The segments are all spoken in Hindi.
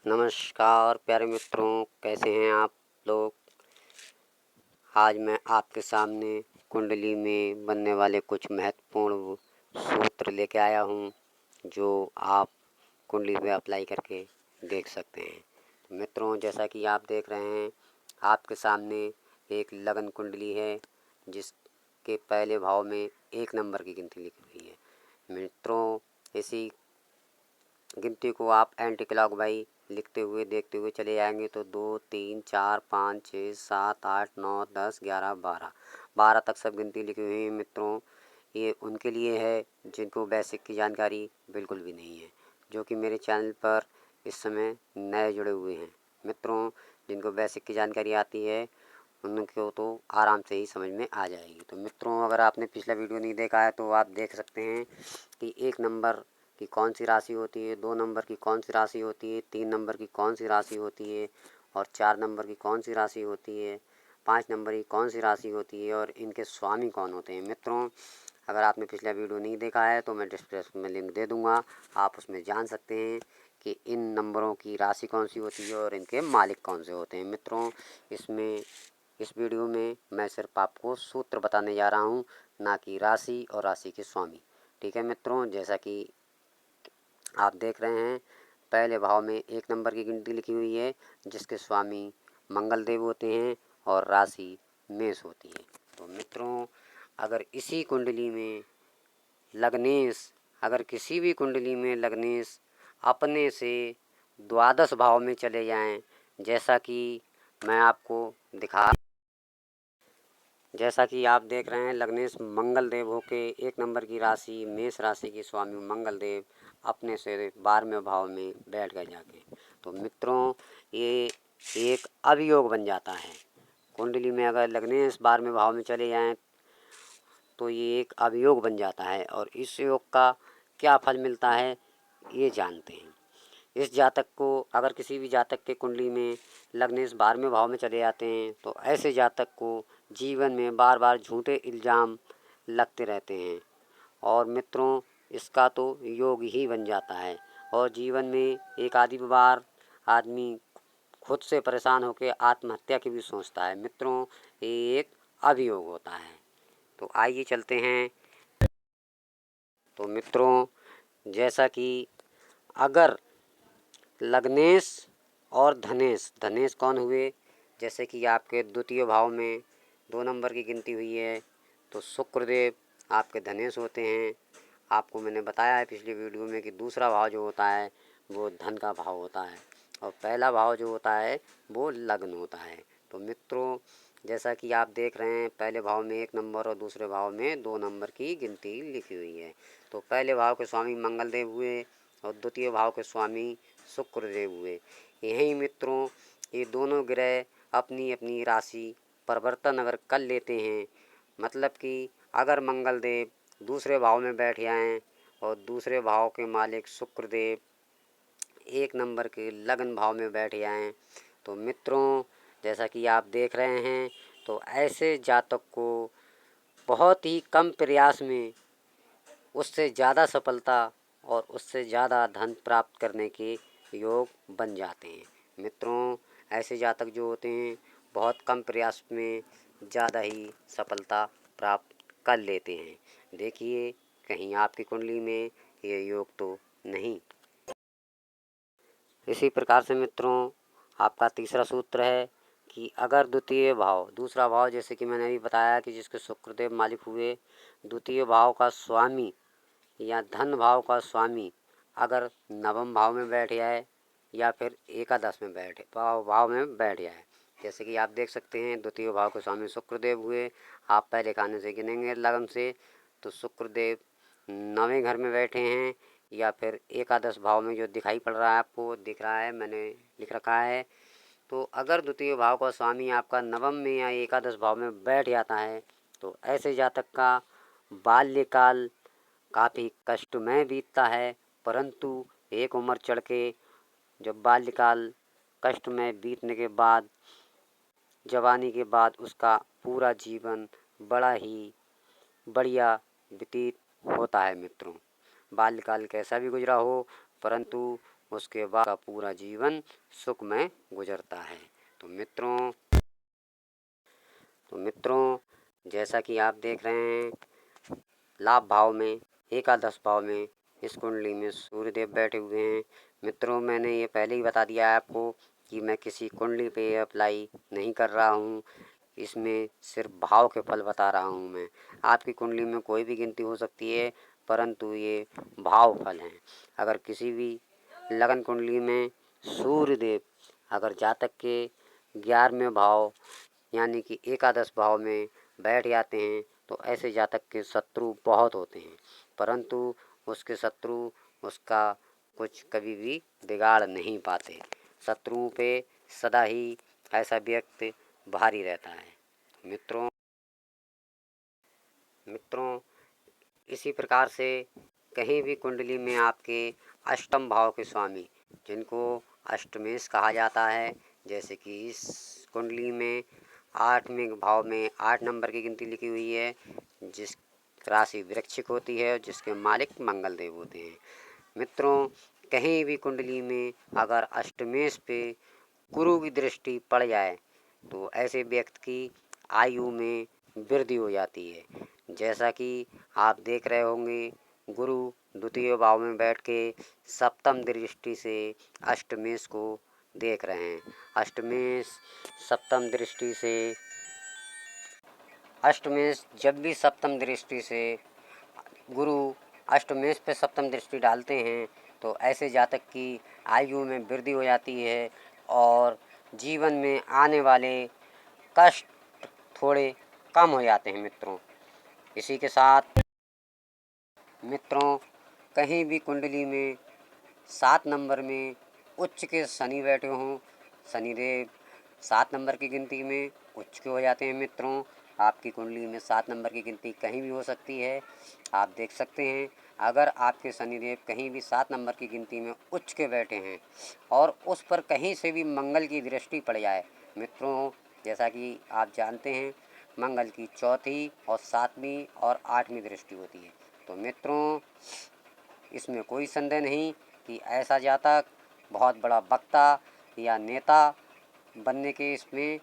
नमस्कार प्यारे मित्रों, कैसे हैं आप लोग। आज मैं आपके सामने कुंडली में बनने वाले कुछ महत्वपूर्ण सूत्र लेके आया हूँ जो आप कुंडली में अप्लाई करके देख सकते हैं। तो मित्रों, जैसा कि आप देख रहे हैं, आपके सामने एक लगन कुंडली है जिसके पहले भाव में 1 नंबर की गिनती लिखी हुई है। मित्रों, इसी गिनती को आप एंटी क्लॉकवाइज लिखते हुए देखते हुए चले जाएंगे तो 2 3 4 5 6 7 8 9 10 11 12 तक सब गिनती लिखी हुई है। मित्रों, ये उनके लिए है जिनको बेसिक की जानकारी बिल्कुल भी नहीं है, जो कि मेरे चैनल पर इस समय नए जुड़े हुए हैं। मित्रों, जिनको बेसिक की जानकारी आती है उनको तो आराम से ही समझ में आ जाएगी। तो मित्रों, अगर आपने पिछला वीडियो नहीं देखा है तो आप देख सकते हैं कि 1 नंबर की कौन सी राशि होती है, 2 नंबर की कौन सी राशि होती है, 3 नंबर की कौन सी राशि होती है और 4 नंबर की कौन सी राशि होती है, 5 नंबर की कौन सी राशि होती है और इनके स्वामी कौन होते हैं। मित्रों, अगर आपने पिछला वीडियो नहीं देखा है तो मैं डिस्क्रिप्शन में लिंक दे दूँगा, आप उसमें जान सकते हैं कि इन नंबरों की राशि कौन सी होती है और इनके मालिक कौन से होते हैं। मित्रों, इस वीडियो में मैं सिर्फ आपको सूत्र बताने जा रहा हूँ, ना कि राशि और राशि के स्वामी। ठीक है मित्रों, जैसा कि आप देख रहे हैं, पहले भाव में 1 नंबर की गिनती लिखी हुई है जिसके स्वामी मंगल देव होते हैं और राशि मेष होती है। तो मित्रों, अगर इसी कुंडली में लग्नेश अगर किसी भी कुंडली में लग्नेश अपने से द्वादश भाव में चले जाएं, जैसा कि मैं आपको दिखा जैसा कि आप देख रहे हैं, लग्नेश मंगल देव होके 1 नंबर की राशि मेष राशि के स्वामी मंगल देव अपने से 12वें भाव में बैठ गए जाके, तो मित्रों ये एक अभियोग बन जाता है। कुंडली में अगर लग्नेश 12वें भाव में चले जाएं तो ये एक अभियोग बन जाता है और इस योग का क्या फल मिलता है ये जानते हैं। इस जातक को अगर किसी भी जातक के कुंडली में लग्नेश 12वें भाव में चले जाते हैं तो ऐसे जातक को जीवन में बार बार झूठे इल्ज़ाम लगते रहते हैं और मित्रों इसका तो योग ही बन जाता है और जीवन में एक आधी बार आदमी खुद से परेशान होकर आत्महत्या की भी सोचता है। मित्रों, ये एक अभियोग होता है। तो आइए चलते हैं। तो मित्रों, जैसा कि अगर लग्नेश और धनेश धनेश कौन हुए, जैसे कि आपके द्वितीय भाव में 2 नंबर की गिनती हुई है तो शुक्रदेव आपके धनेश होते हैं। आपको मैंने बताया है पिछली वीडियो में कि दूसरा भाव जो होता है वो धन का भाव होता है और पहला भाव जो होता है वो लग्न होता है। तो मित्रों, जैसा कि आप देख रहे हैं, पहले भाव में 1 नंबर और दूसरे भाव में 2 नंबर की गिनती लिखी हुई है। तो पहले भाव के स्वामी मंगल देव हुए और द्वितीय भाव के स्वामी शुक्रदेव हुए। यही मित्रों, ये दोनों ग्रह अपनी अपनी राशि परिवर्तन अगर कर लेते हैं, मतलब कि अगर मंगल देव दूसरे भाव में बैठ जाएँ और दूसरे भाव के मालिक शुक्रदेव 1 नंबर के लगन भाव में बैठ जाएँ, तो मित्रों जैसा कि आप देख रहे हैं, तो ऐसे जातक को बहुत ही कम प्रयास में उससे ज़्यादा सफलता और उससे ज़्यादा धन प्राप्त करने के योग बन जाते हैं। मित्रों, ऐसे जातक जो होते हैं बहुत कम प्रयास में ज़्यादा ही सफलता प्राप्त कर लेते हैं। देखिए, कहीं आपकी कुंडली में ये योग तो नहीं। इसी प्रकार से मित्रों, आपका तीसरा सूत्र है कि अगर द्वितीय भाव दूसरा भाव, जैसे कि मैंने अभी बताया कि जिसके शुक्रदेव मालिक हुए, द्वितीय भाव का स्वामी या धन भाव का स्वामी अगर नवम भाव में बैठ जाए या फिर एकादश में भाव में बैठ जाए, जैसे कि आप देख सकते हैं द्वितीय भाव के स्वामी शुक्रदेव हुए। आप पहले खाने से गिनेंगे लगन से, तो शुक्रदेव 9वें घर में बैठे हैं या फिर एकादश भाव में जो दिखाई पड़ रहा है, आपको दिख रहा है, मैंने लिख रखा है। तो अगर द्वितीय भाव का स्वामी आपका नवम में या एकादश भाव में बैठ जाता है तो ऐसे जातक का बाल्यकाल काफ़ी कष्टमय बीतता है, परंतु एक उम्र चढ़ के जब बाल्यकाल कष्टमय बीतने के बाद जवानी के बाद उसका पूरा जीवन बड़ा ही बढ़िया व्यतीत होता है। मित्रों, बाल्यकाल कैसा भी गुजरा हो, परंतु उसके बाद का पूरा जीवन सुख में गुजरता है। तो मित्रों जैसा कि आप देख रहे हैं लाभ भाव में एकादश भाव में इस कुंडली में सूर्यदेव बैठे हुए हैं। मित्रों मैंने ये पहले ही बता दिया है आपको कि मैं किसी कुंडली पे अप्लाई नहीं कर रहा हूँ, इसमें सिर्फ भाव के फल बता रहा हूँ मैं। आपकी कुंडली में कोई भी गिनती हो सकती है, परंतु ये भाव फल हैं। अगर किसी भी लगन कुंडली में सूर्यदेव अगर जातक के 11वें भाव यानी कि एकादश भाव में बैठ जाते हैं तो ऐसे जातक के शत्रु बहुत होते हैं, परंतु उसके शत्रु उसका कुछ कभी भी बिगाड़ नहीं पाते। शत्रुओं पे सदा ही ऐसा व्यक्ति भारी रहता है। मित्रों इसी प्रकार से कहीं भी कुंडली में आपके अष्टम भाव के स्वामी जिनको अष्टमेश कहा जाता है, जैसे कि इस कुंडली में 8वें भाव में 8 नंबर की गिनती लिखी हुई है, जिस राशि वृश्चिक होती है और जिसके मालिक मंगल देव होते हैं। मित्रों कहीं भी कुंडली में अगर अष्टमेश पे गुरु की दृष्टि पड़ जाए तो ऐसे व्यक्ति की आयु में वृद्धि हो जाती है। जैसा कि आप देख रहे होंगे गुरु द्वितीय भाव में बैठ के सप्तम दृष्टि से अष्टमेश को देख रहे हैं। अष्टमेश जब भी सप्तम दृष्टि से गुरु अष्टमेश पे सप्तम दृष्टि डालते हैं तो ऐसे जातक की आयु में वृद्धि हो जाती है और जीवन में आने वाले कष्ट थोड़े कम हो जाते हैं। मित्रों इसी के साथ मित्रों कहीं भी कुंडली में 7 नंबर में उच्च के शनि बैठे हों, शनिदेव 7 नंबर की गिनती में उच्च के हो जाते हैं। मित्रों आपकी कुंडली में 7 नंबर की गिनती कहीं भी हो सकती है। आप देख सकते हैं अगर आपके शनिदेव कहीं भी 7 नंबर की गिनती में उच्च के बैठे हैं और उस पर कहीं से भी मंगल की दृष्टि पड़ जाए, मित्रों जैसा कि आप जानते हैं मंगल की 4थी और 7वीं और 8वीं दृष्टि होती है। तो मित्रों इसमें कोई संदेह नहीं कि ऐसा जातक बहुत बड़ा वक्ता या नेता बनने के इसमें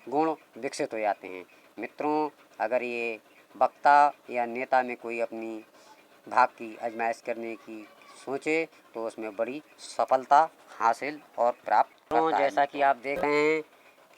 गुण विकसित हो जाते हैं। मित्रों अगर ये वक्ता या नेता में कोई अपनी भाग की आजमाइश करने की सोचे तो उसमें बड़ी सफलता हासिल और प्राप्त करता है। जैसा कि आप देख रहे हैं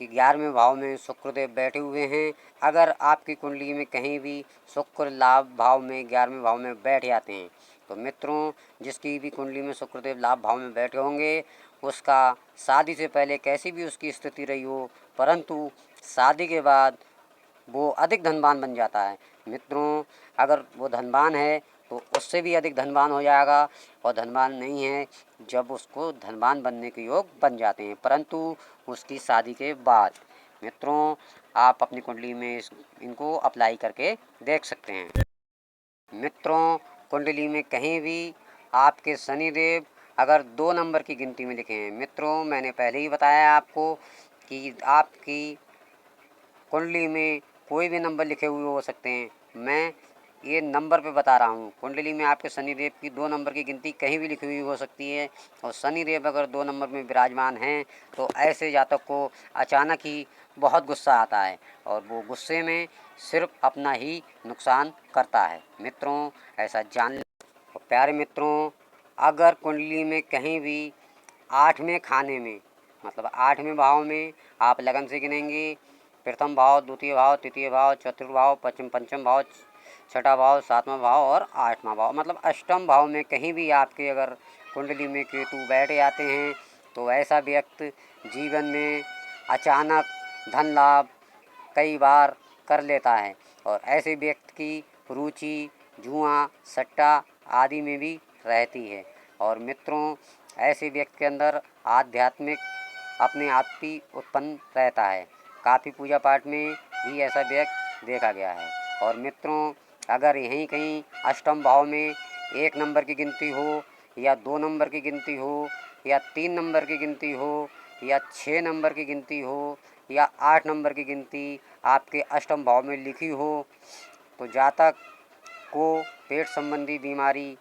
कि 11वें भाव में शुक्रदेव बैठे हुए हैं। अगर आपकी कुंडली में कहीं भी शुक्र लाभ भाव में 11वें भाव में बैठ जाते हैं तो मित्रों जिसकी भी कुंडली में शुक्रदेव लाभ भाव में बैठे होंगे उसका शादी से पहले कैसी भी उसकी स्थिति रही हो, परंतु शादी के बाद वो अधिक धनवान बन जाता है। मित्रों अगर वो धनवान है तो उससे भी अधिक धनवान हो जाएगा, और धनवान नहीं है जब उसको धनवान बनने के योग बन जाते हैं, परंतु उसकी शादी के बाद। मित्रों आप अपनी कुंडली में इनको अप्लाई करके देख सकते हैं। मित्रों कुंडली में कहीं भी आपके शनिदेव अगर 2 नंबर की गिनती में लिखे हैं, मित्रों मैंने पहले ही बताया आपको कि आपकी कुंडली में कोई भी नंबर लिखे हुए हो सकते हैं। मैं ये नंबर पे बता रहा हूँ। कुंडली में आपके शनिदेव की 2 नंबर की गिनती कहीं भी लिखी हुई हो सकती है, और शनिदेव अगर 2 नंबर में विराजमान हैं तो ऐसे जातक को अचानक ही बहुत गुस्सा आता है और वो गुस्से में सिर्फ अपना ही नुकसान करता है। मित्रों ऐसा जान लें। और प्यारे मित्रों अगर कुंडली में कहीं भी 8वें खाने में मतलब 8वें भाव में आप लगन से गिनेंगे प्रथम भाव, द्वितीय भाव, तृतीय भाव, चतुर्थ भाव, पंचम भाव, छठा भाव, 7वां भाव और 8वां भाव मतलब अष्टम भाव में कहीं भी आपके अगर कुंडली में केतु बैठ जाते हैं तो ऐसा व्यक्ति जीवन में अचानक धन लाभ कई बार कर लेता है, और ऐसे व्यक्ति की रुचि जुआ सट्टा आदि में भी रहती है। और मित्रों ऐसे व्यक्ति के अंदर आध्यात्मिक अपने आप ही उत्पन्न रहता है। काफ़ी पूजा पाठ में भी ऐसा व्यक्ति देखा गया है। और मित्रों अगर यहीं कहीं अष्टम भाव में 1 नंबर की गिनती हो या 2 नंबर की गिनती हो या 3 नंबर की गिनती हो या 6 नंबर की गिनती हो या 8 नंबर की गिनती आपके अष्टम भाव में लिखी हो तो जातक को पेट संबंधी बीमारी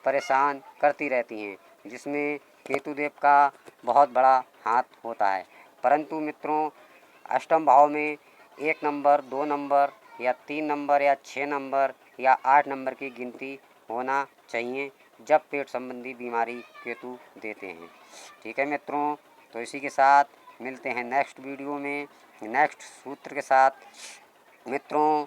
परेशान करती रहती हैं, जिसमें केतु देव का बहुत बड़ा हाथ होता है। परंतु मित्रों, अष्टम भाव में 1 नंबर, 2 नंबर या 3 नंबर या 6 नंबर या 8 नंबर की गिनती होना चाहिए जब पेट संबंधी बीमारी केतु देते हैं। ठीक है मित्रों, तो इसी के साथ मिलते हैं नेक्स्ट वीडियो में नेक्स्ट सूत्र के साथ। मित्रों,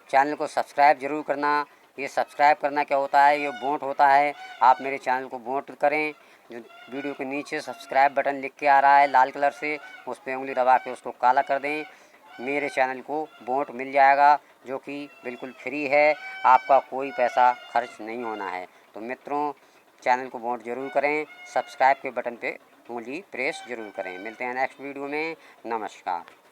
चैनल को सब्सक्राइब जरूर करना। ये सब्सक्राइब करना क्या होता है, ये वोट होता है। आप मेरे चैनल को वोट करें। जो वीडियो के नीचे सब्सक्राइब बटन लिख के आ रहा है लाल कलर से, उस पर उंगली दबा के उसको काला कर दें। मेरे चैनल को वोट मिल जाएगा, जो कि बिल्कुल फ्री है, आपका कोई पैसा खर्च नहीं होना है। तो मित्रों, चैनल को वोट जरूर करें, सब्सक्राइब के बटन पे उंगली प्रेस जरूर करें। मिलते हैं नेक्स्ट वीडियो में। नमस्कार।